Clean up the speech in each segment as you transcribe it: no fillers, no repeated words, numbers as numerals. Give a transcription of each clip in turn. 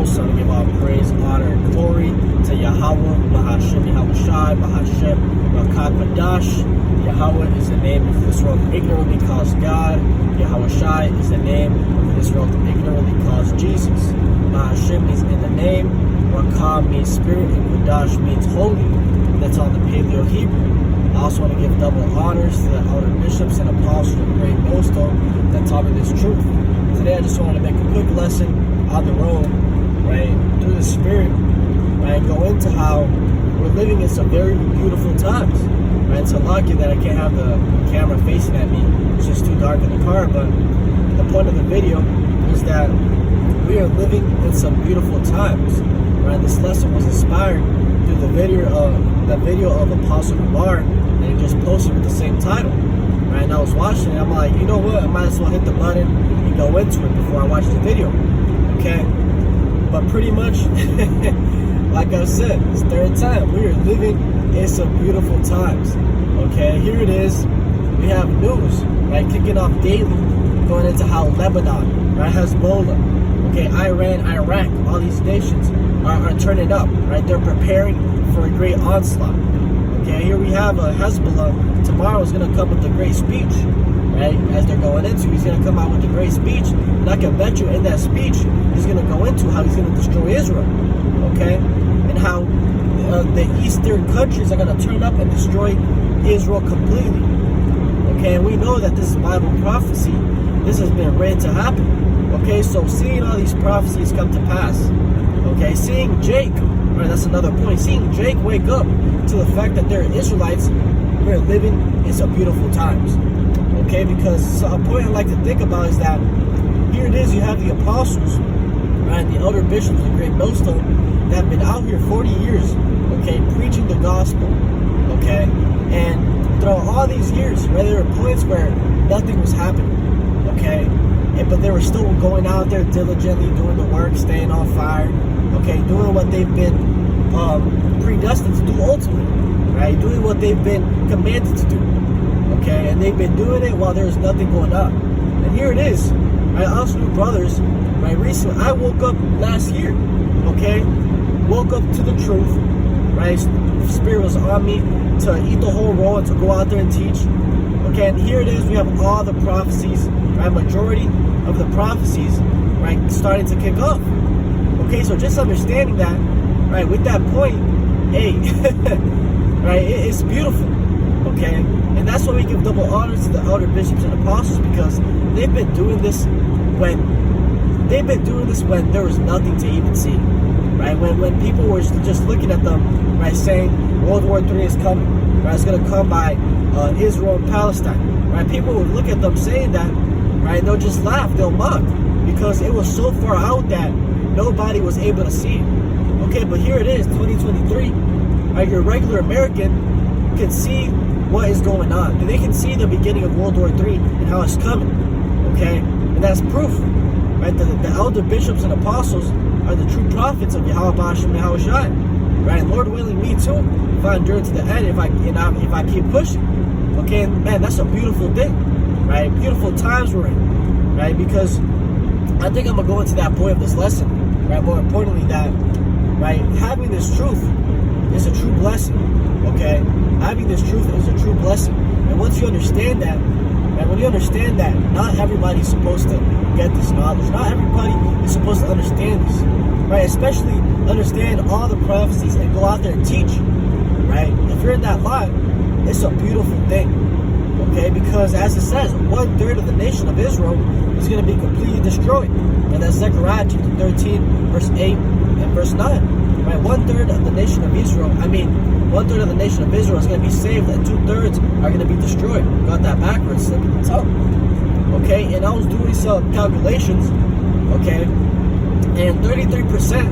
foremost, I want to give all praise, honor, and glory to Yahweh, Bahashem, Yahawashi, Bahashem, Rakakadash. Yahweh is the name of this world ignorantly calls God. Yahawashi is the name of this world ignorantly calls Jesus. Bahashem means in the name. Rakah means spirit, and Kadash means holy. That's on the Paleo Hebrew. I also want to give double honors to the elder bishops and apostles of the great millstone that taught me this truth. Today I just wanted to make a quick lesson on the road, right, through the Spirit, right, go into how we're living in some very beautiful times, right. It's lucky that I can't have the camera facing at me. It's just too dark in the car, but the point of the video is that we are living in some beautiful times, right. This lesson was inspired through the video of Apostle Umar, and he just posted with the same title, right. And I was watching it, I'm like, you know what, I might as well hit the button and go into it before I watch the video, okay? But pretty much, like I said, it's third time, we are living in some beautiful times, okay? Here it is, we have news, right, kicking off daily, going into how Lebanon, right, Hezbollah, okay, Iran, Iraq, all these nations are turning up, right? They're preparing for a great onslaught. Okay, here we have Hezbollah. Tomorrow is going to come with a great speech, right? As they're going into, he's going to come out with a great speech. And I can bet you in that speech, he's going to go into how he's going to destroy Israel, okay? And how the eastern countries are going to turn up and destroy Israel completely, okay? And we know that this is Bible prophecy. This has been ready to happen, okay? So seeing all these prophecies come to pass, okay, seeing Jake, right, that's another point, seeing Jake wake up to the fact that they're Israelites, we're living in some beautiful times, okay, because a point I like to think about is that here it is, you have the apostles, right, the elder bishops, the great millstone, that have been out here 40 years, okay, preaching the gospel, okay, and throughout all these years, right, there were points where nothing was happening, okay, but they were still going out there diligently doing the work, staying on fire, okay, doing what they've been predestined to do ultimately, right, doing what they've been commanded to do, okay, and they've been doing it while there's nothing going on. And here it is, right, us new brothers, right, recently, I woke up last year, okay, woke up to the truth, right, Spirit was on me to eat the whole roll and to go out there and teach, okay, and here it is, we have all the prophecies, right, majority of the prophecies, right, starting to kick off. Okay, so just understanding that, right, with that point, hey, right, it's beautiful, okay, and that's why we give double honors to the elder bishops and apostles, because they've been doing this when there was nothing to even see, right, when people were just looking at them, right, saying World War III is coming, right, it's going to come by Israel and Palestine, right, people would look at them saying that, right, and they'll just laugh, they'll mock, because it was so far out that nobody was able to see it. Okay, but here it is, 2023. Right, your regular American can see what is going on. And they can see the beginning of World War III and how it's coming. Okay, and that's proof. Right, the elder bishops and apostles are the true prophets of Yahweh Bahashem Yahawashi. Right, Lord willing, me too. If I endure to the end, if I keep pushing. Okay, and man, that's a beautiful thing. Right, beautiful times we're in. Right, because I think I'm gonna go into that point of this lesson. Right, more importantly, that, right, having this truth is a true blessing, okay? Having this truth is a true blessing. And once you understand that, and when you understand that not everybody's supposed to get this knowledge, not everybody is supposed to understand this, right? Especially understand all the prophecies and go out there and teach, right? If you're in that line, it's a beautiful thing, okay? Because as it says, 1/3 of the nation of Israel is going to be completely destroyed. And that's Zechariah chapter 13, verse 8 and verse 9. Right? 1/3 of the nation of Israel, 1/3 of the nation of Israel is going to be saved, and 2/3 are going to be destroyed. Got that backwards, slip of the tongue. Okay, and I was doing some calculations, okay, and 33%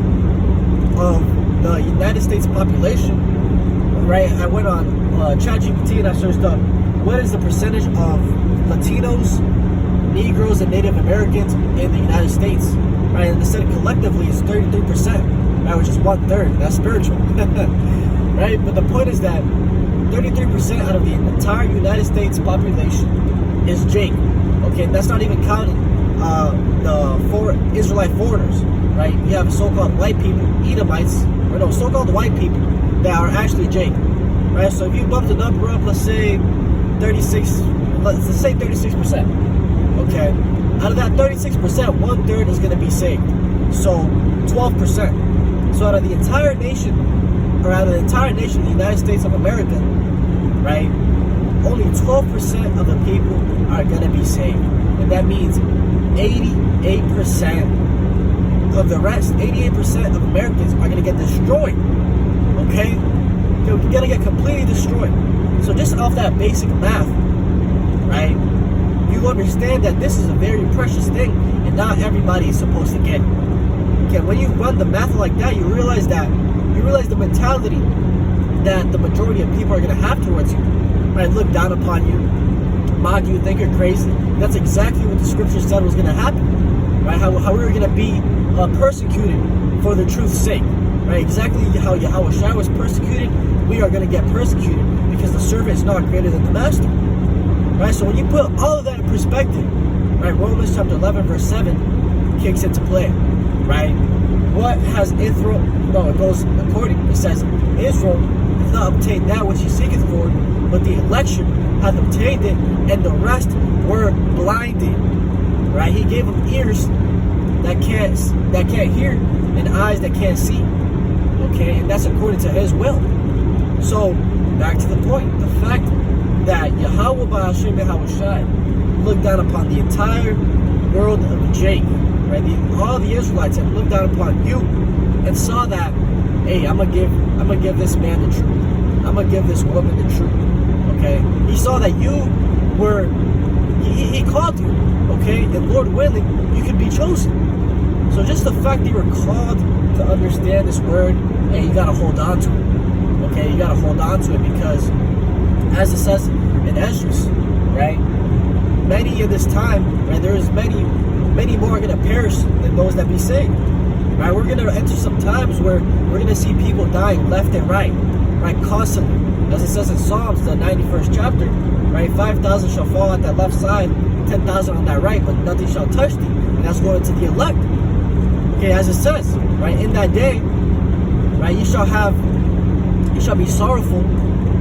of the United States population, right, I went on ChatGPT and I searched up, what is the percentage of Latinos, Negroes, and Native Americans in the United States, right? And instead collectively it's 33%, right, which is 1/3. That's spiritual, right? But the point is that 33% out of the entire United States population is Jake, okay? And that's not even counting Israelite foreigners, right? You have so-called white people, Edomites, or no, so-called white people that are actually Jacob, right? So if you bump the number up, let's say 36%, okay? Out of that 36%, 1/3 is going to be saved. So 12%. So out of the entire nation, the United States of America, right? Only 12% of the people are going to be saved. And that means 88% of the rest, 88% of Americans are going to get destroyed. Okay? They're going to get completely destroyed. So just off that basic math, right? You understand that this is a very precious thing and not everybody is supposed to get it. Okay, when you run the math like that, you realize the mentality that the majority of people are going to have towards you, right? Look down upon you, mock you, think you're crazy. That's exactly what the scripture said was going to happen, right? How we were going to be persecuted for the truth's sake, right? Exactly how Yahushua was persecuted, we are going to get persecuted because the servant is not greater than the master, right? So when you put all of that in perspective, right? Romans chapter 11 verse 7 kicks into play, right? What has Israel? No, it goes according. It says, Israel hath not obtained that which he seeketh for, but the election hath obtained it, and the rest were blinded. Right? He gave them ears that can't hear, and eyes that can't see. Okay, and that's according to His will. So back to the point, the fact that Yahweh Ba'Hashem Yahushai looked down upon the entire world of Jacob, right? All the Israelites have looked down upon you and saw that, hey, I'm gonna give this man the truth. I'm gonna give this woman the truth. Okay? He saw that you were, he called you, okay? And Lord willing, you could be chosen. So just the fact that you were called to understand this word, hey, you gotta hold on to it. Okay? You gotta hold on to it because, as it says in Esdras, right? Many in this time, right? There's many more are going to perish than those that be saved. Right? We're going to enter some times where we're going to see people dying left and right, constantly. As it says in Psalms, the 91st chapter, right? 5,000 shall fall at that left side, 10,000 on that right, but nothing shall touch thee. And that's going to the elect. Okay, as it says, right? In that day, right? You shall be sorrowful,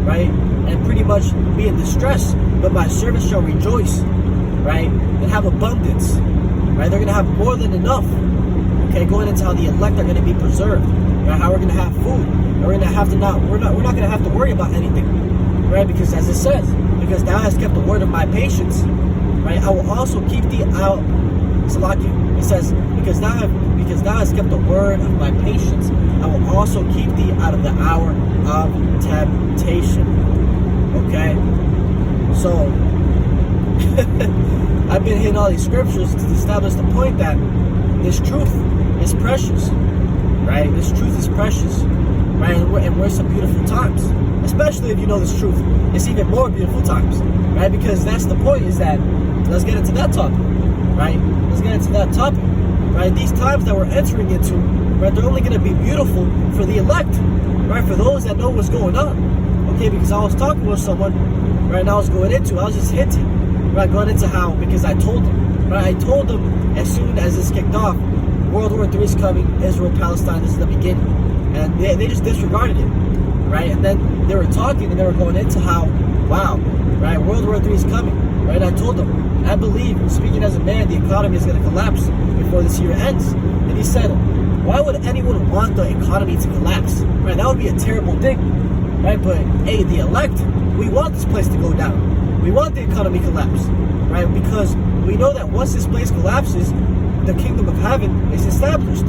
right? And pretty much be in distress, but my servants shall rejoice, right? And have abundance. Right? They're going to have more than enough. Okay, going into how the elect are going to be preserved. Right? How we're going to have food. We're not going to have to worry about anything. Right? Because as it says, because thou hast kept the word of my patience, right? I will also keep thee out. Salaki. It says, because thou hast kept the word of my patience, I will also keep thee out of the hour of temptation. Okay? So I've been hitting all these scriptures to establish the point that this truth is precious, right? This truth is precious, right? And we're some beautiful times, especially if you know this truth. It's even more beautiful times, right? Because that's the point. Is that let's get into that topic, right? Let's get into that topic, right? These times that we're entering into, right? They're only going to be beautiful for the elect, right? For those that know what's going on, okay? Because I was talking with someone, right? And I was just hinting. Right, going into how, because I told them, right? I told them as soon as this kicked off, World War III is coming, Israel, Palestine, this is the beginning. And they just disregarded it, right? And then they were talking and they were going into how, wow, right, World War III is coming, right? I told them, I believe, speaking as a man, the economy is going to collapse before this year ends. And he said, why would anyone want the economy to collapse, right? That would be a terrible thing, right? But, hey, the elect, we want this place to go down. We want the economy collapse, right? Because we know that once this place collapses, the kingdom of heaven is established,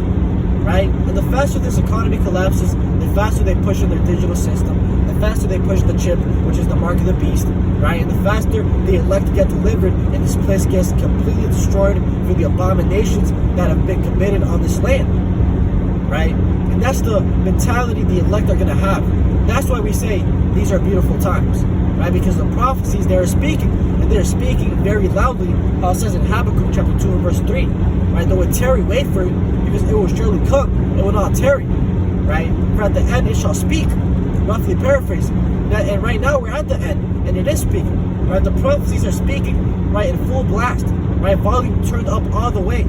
right? And the faster this economy collapses, the faster they push in their digital system, the faster they push the chip, which is the mark of the beast, right? And the faster the elect get delivered, and this place gets completely destroyed for the abominations that have been committed on this land, right? And that's the mentality the elect are going to have. That's why we say these are beautiful times. Right? Because the prophecies they are speaking, and they're speaking very loudly, how it says in Habakkuk chapter 2 and verse 3, right? Though it tarry, wait for it, because it will surely come, it will not tarry, right? For at the end it shall speak, roughly paraphrasing. And right now we're at the end, and it is speaking, right? The prophecies are speaking, right, in full blast, right? Volume turned up all the way,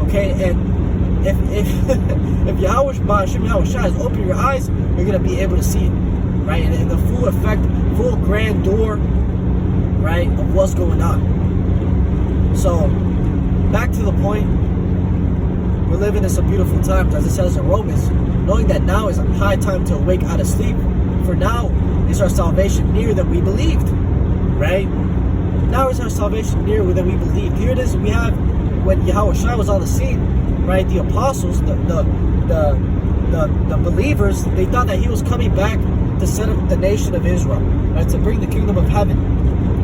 okay? And if Yahweh Shai is open your eyes, you're gonna be able to see it, right? And in the full effect, full grandeur, right, of what's going on. So, back to the point, we're living in some beautiful times, as it says in Romans, knowing that now is a high time to awake out of sleep, for now is our salvation nearer than we believed, right? Now is our salvation nearer than we believed. Here it is, we have, when Yahweh Shai was on the scene, right, the apostles, the believers, they thought that he was coming back to set up the nation of Israel, right, to bring the kingdom of heaven,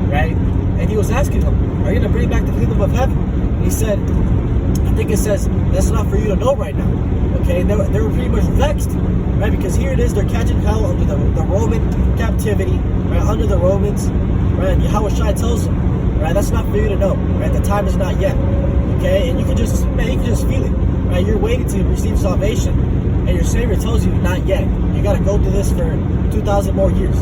right? And he was asking them, are you going to bring back the kingdom of heaven? And he said, I think it says, that's not for you to know right now, okay? And they were pretty much vexed, right? Because here it is, they're catching hell under the Roman captivity, right, under the Romans, right? And Yahweh Shai tells them, right, that's not for you to know, right? The time is not yet, okay? And you can just, man, you can just feel it, right? You're waiting to receive salvation, and your Savior tells you, not yet. You got to go through this for 2,000 more years,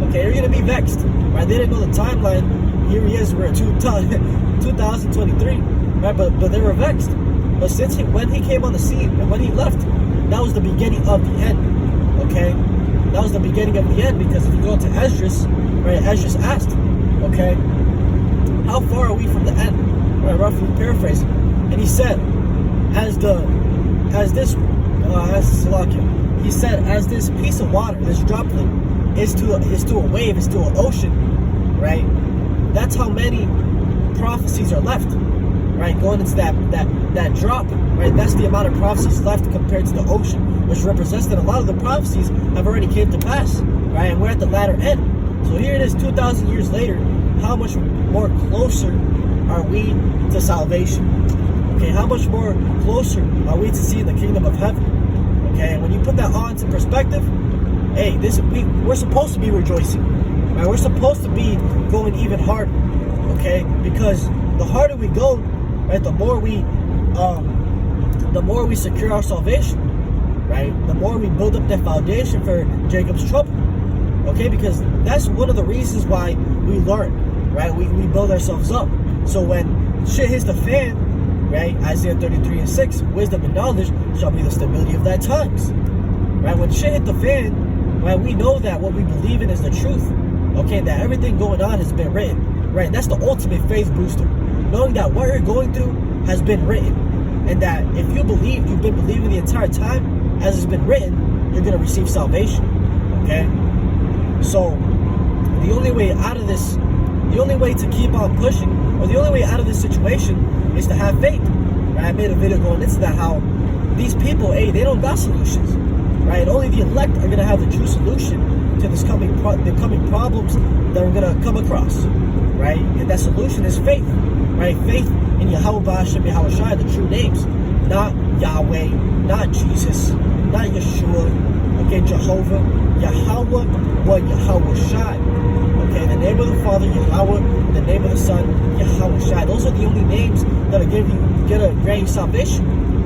okay? You're going to be vexed, right? They didn't know the timeline. Here he is, we're at 2023, right? But they were vexed. But when he came on the scene and when he left, that was the beginning of the end, okay? That was the beginning of the end, because if you go to Esdras, right, Esdras asked, okay, how far are we from the end? Right, roughly paraphrasing. And he said, he said, as this piece of water, this droplet, is to a wave, is to an ocean, right? That's how many prophecies are left, right? Going into that drop, right? That's the amount of prophecies left compared to the ocean, which represents that a lot of the prophecies have already came to pass, right? And we're at the latter end. So here it is, 2,000 years later. How much more closer are we to salvation? Okay, how much more closer are we to seeing the kingdom of heaven? Okay, and when you put that all into perspective, hey, we're supposed to be rejoicing, right? We're supposed to be going even harder, okay? Because the harder we go, right, the more we secure our salvation, right? The more we build up that foundation for Jacob's trouble, okay? Because that's one of the reasons why we learn, right? We build ourselves up. So when shit hits the fan, right? Isaiah 33:6, wisdom and knowledge shall be the stability of thy times, right? When shit hit the fan, right, we know that what we believe in is the truth, okay? That everything going on has been written, right? That's the ultimate faith booster, knowing that what you're going through has been written, and that if you believe, you've been believing the entire time as it's been written, you're going to receive salvation, okay? So the only way out of this, the only way to keep on pushing, or the only way out of this situation, is to have faith, right? I made a video going into that, how these people, hey, they don't got solutions, right? Only the elect are going to have the true solution to this coming problems that we're going to come across, right? And that solution is faith, right? Faith in Yahweh Ba'ashem, Yahweh Shai, the true names, not Yahweh, not Jesus, not Yeshua, okay, Jehovah, Yahweh, what Yahweh Shai, okay, the name of the Father, Yahweh, the name of the Son, Yahweh Shai. Those are the only names that are gonna grant you salvation,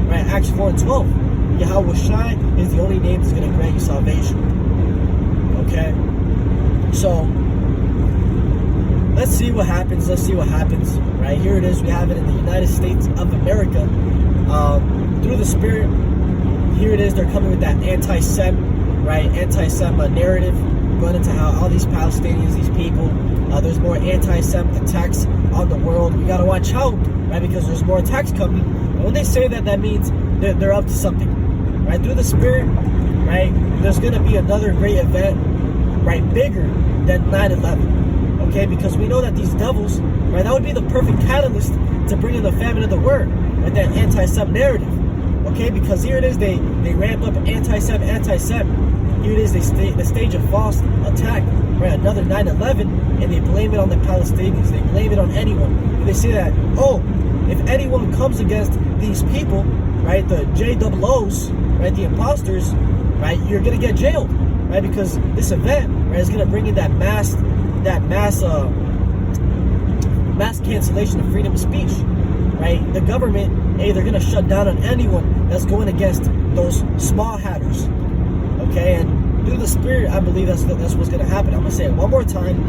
right? Acts 4:12. Yahweh Shai is the only name that's gonna grant you salvation. Okay, so let's see what happens. Right here it is. We have it in the United States of America. Through the Spirit, here it is. They're coming with that anti-Sem, right? Anti-Sem narrative, going into how all these Palestinians, these people, there's more anti-Sem attacks on the world. We gotta watch out, right? Because there's more attacks coming. And when they say that, that means they're up to something, right? Through the Spirit, right? There's gonna be another great event, right? Bigger than 9/11, okay? Because we know that these devils, right? That would be the perfect catalyst to bring in the famine of the word, right? That anti-Sem narrative, okay? Because here it is, they ramp up anti-Sem. Here it is, the stage of false attack, right? Another 9/11, and they blame it on the Palestinians. They blame it on anyone. And they say that, oh, if anyone comes against these people, right, the JOOs, right, the imposters, right, you're gonna get jailed, right? Because this event, right, is gonna bring in that mass cancellation of freedom of speech, right? The government, hey, they're gonna shut down on anyone that's going against those small hatters. Okay, and through the Spirit, I believe that's what's going to happen. I'm going to say it one more time,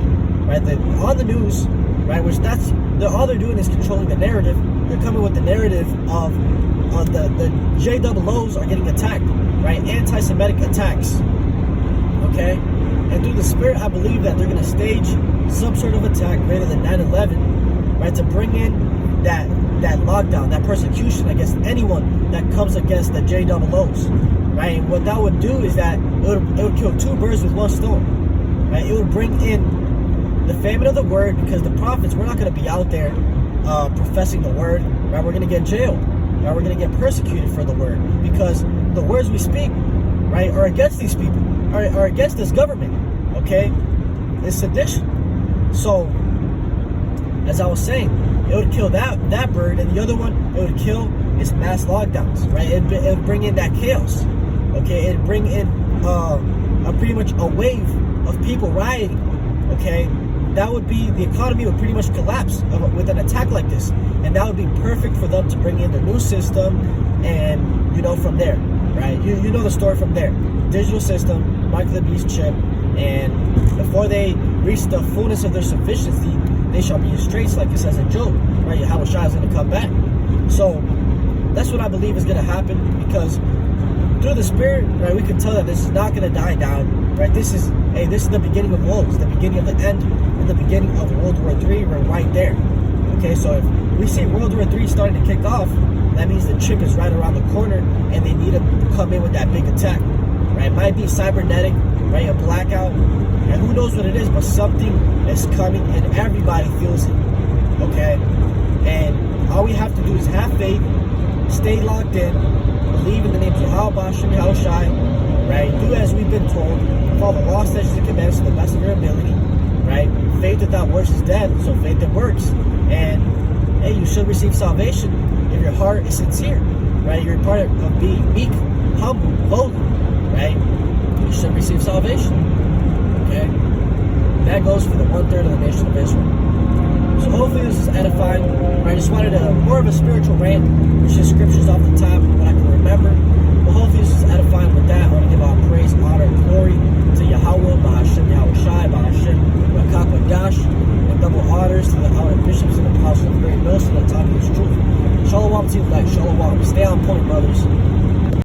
right? That on the news, right? Which all they're doing is controlling the narrative. They're coming with the narrative of the JOOs are getting attacked, right? Anti-Semitic attacks, okay? And through the Spirit, I believe that they're going to stage some sort of attack greater than 9/11, right? To bring in that lockdown, that persecution against anyone that comes against the JOOs, right? And what that would do is that it would kill two birds with one stone, right? It would bring in the famine of the word, because the prophets, we're not going to be out there professing the word, right? We're going to get jailed, right? We're going to get persecuted for the word, because the words we speak, right, are against these people, are against this government, okay? It's sedition. So, as I was saying, it would kill that bird, and the other one, it would kill is mass lockdowns, right? It would bring in that chaos, okay? It'd bring in pretty much a wave of people rioting, okay? That would be, the economy would pretty much collapse with an attack like this, and that would be perfect for them to bring in the new system, and from there, right? You know the story from there. Digital system, Mark of the Beast chip, and before they reach the fullness of their sufficiency, they shall be in straits, like it says in Job, right? Yahushua is going to come back. So that's what I believe is going to happen, because through the Spirit, right, we can tell that this is not going to die down, right? This is the beginning of woes, the beginning of the end, and the beginning of World War III. We're right there. Okay, so if we see World War III starting to kick off, that means the chip is right around the corner, and they need to come in with that big attack, right? It might be cybernetic, right? A blackout, and who knows what it is, but something is coming, and everybody feels it. Okay, and all we have to do is have faith, stay locked in, believe in the name of Yahweh, Hashem, Yahushai, right? Do as we've been told, follow the law, statutes, and commandments to the best of your ability, right? Faith without works is dead, so faith that works. And hey, you should receive salvation if your heart is sincere, right? You're part of being meek, humble, lowly, right? You should receive salvation, okay? That goes for the 1/3 of the nation of Israel. So hopefully this is edifying. I just wanted more of a spiritual rant. It's just scriptures off the top, what I can remember. But hopefully this is edifying. With that, I want to give all praise, honor, and glory to Yahweh, Bahashem, Yahushai, Bahashem, Rakak, Dash, and double honors to the outer bishops and apostles of Great Mills and the top of his truth. Shalom to you, like Shalom. Stay on point, brothers.